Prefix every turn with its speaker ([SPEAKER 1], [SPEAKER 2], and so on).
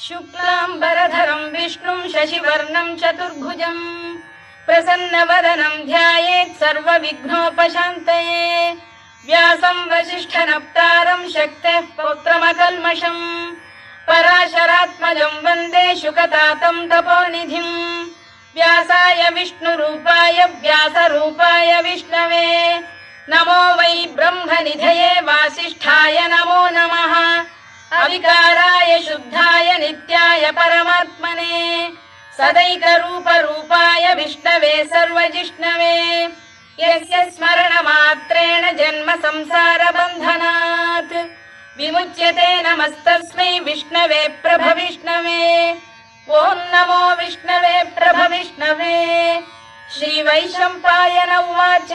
[SPEAKER 1] शुक्लाम्बरधरं विष्णुं शशिवर्णं चतुर्भुजं प्रसन्नवदनं ध्यायेत् सर्वविघ्नोपशान्तये व्यासं वसिष्ठनप्तारं शक्तेः पौत्रमकल्मषं पराशरात्मजं वन्दे शुकतातं तपोनिधिं व्यासाय विष्णुरूपाय व्यासरूपाय विष्णवे नमो वै ब्रह्मनिधये वासिष्ठाय नमो नमः अविकाराय शुद्धाय नित्याय परमात्मने सदैकरूपरूपाय विष्णवे सर्वजिष्णवे यस्य स्मरणमात्रेण जन्म संसारबन्धनात् विमुच्यते नमस्तस्मै विष्णवे प्रभविष्णवे ॐ नमो विष्णवे प्रभविष्णवे श्रीवैशम्पायन उवाच